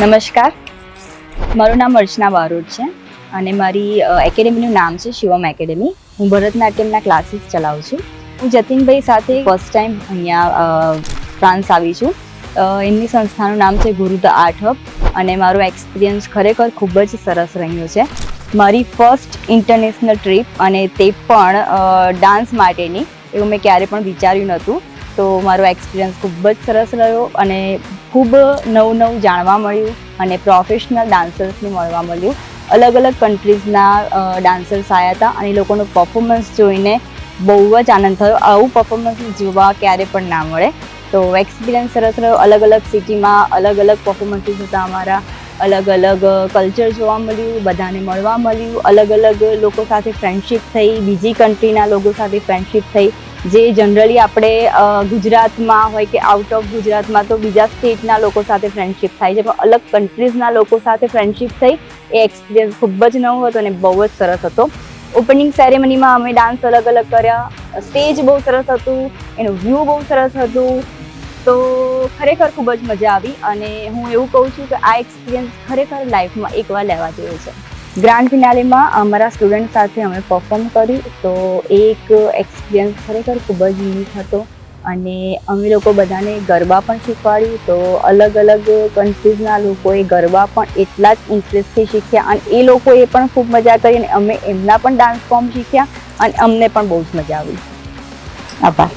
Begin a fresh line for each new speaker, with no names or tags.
નમસ્કાર, મારું નામ અર્ચના બારોટ છે અને મારી એકેડેમીનું નામ છે શિવમ એકેડેમી. હું ભરતનાટ્યમના ક્લાસીસ ચલાવું છું. હું જતીનભાઈ સાથે ફર્સ્ટ ટાઈમ અહીંયા ફ્રાન્સ આવી છું. એમની સંસ્થાનું નામ છે ગુરુ ધ આર્ટ હબ અને મારો એક્સપિરિયન્સ ખરેખર ખૂબ જ સરસ રહ્યો છે. મારી ફર્સ્ટ ઇન્ટરનેશનલ ટ્રીપ અને તે પણ ડાન્સ માટેની, એવું મેં ક્યારે પણ વિચાર્યું નહોતું. તો મારો એક્સપિરિયન્સ ખૂબ જ સરસ રહ્યો અને ખૂબ નવું જાણવા મળ્યું અને પ્રોફેશનલ ડાન્સર્સને મળવા મળ્યું. અલગ અલગ કન્ટ્રીઝના ડાન્સર્સ આવ્યા હતા અને એ લોકોનું પરફોર્મન્સ જોઈને બહુ જ આનંદ થયો. આવું પરફોર્મન્સ જોવા ક્યારે પણ ના મળે. તો એક્સપિરિયન્સ સરસ રહ્યો. અલગ અલગ સિટીમાં અલગ અલગ પરફોર્મન્સીસ હતા અમારા. અલગ અલગ કલ્ચર જોવા મળ્યું, બધાને મળવા મળ્યું, અલગ અલગ લોકો સાથે ફ્રેન્ડશિપ થઈ, બીજી કન્ટ્રીના લોકો સાથે ફ્રેન્ડશિપ થઈ. જે જનરલી આપણે ગુજરાતમાં હોય કે આઉટ ઓફ ગુજરાતમાં તો બીજા સ્ટેટના લોકો સાથે ફ્રેન્ડશિપ થાય છે, પણ અલગ કન્ટ્રીઝના લોકો સાથે ફ્રેન્ડશિપ થઈ એ એક્સપિરિયન્સ ખૂબ જ નવો હતો અને બહુ જ સરસ હતો. ઓપનિંગ સેરેમનીમાં અમે ડાન્સ અલગ અલગ કર્યા. સ્ટેજ બહુ સરસ હતું, એનું વ્યૂ બહુ સરસ હતું. તો ખરેખર ખૂબ જ મજા આવી અને હું એવું કહું છું કે આ એક્સપિરિયન્સ ખરેખર લાઈફમાં એકવાર લેવા જેવો છે. ગ્રાન્ડ ફિનાલેમાં અમારા સ્ટુડન્ટ સાથે અમે પરફોર્મ કર્યું, તો એક એક્સપિરિયન્સ ખરેખર ખૂબ જ યુનિક હતો અને અમે લોકો બધાને ગરબા પણ શીખવાડ્યું. તો અલગ અલગ કન્ટ્રીઝના લોકોએ ગરબા પણ એટલા જ ઇન્ટરેસ્ટથી શીખ્યા અને એ લોકોએ પણ ખૂબ મજા કરી અને અમે એમના પણ ડાન્સ ફોર્મ શીખ્યા અને અમને પણ બહુ જ મજા આવી. આભાર.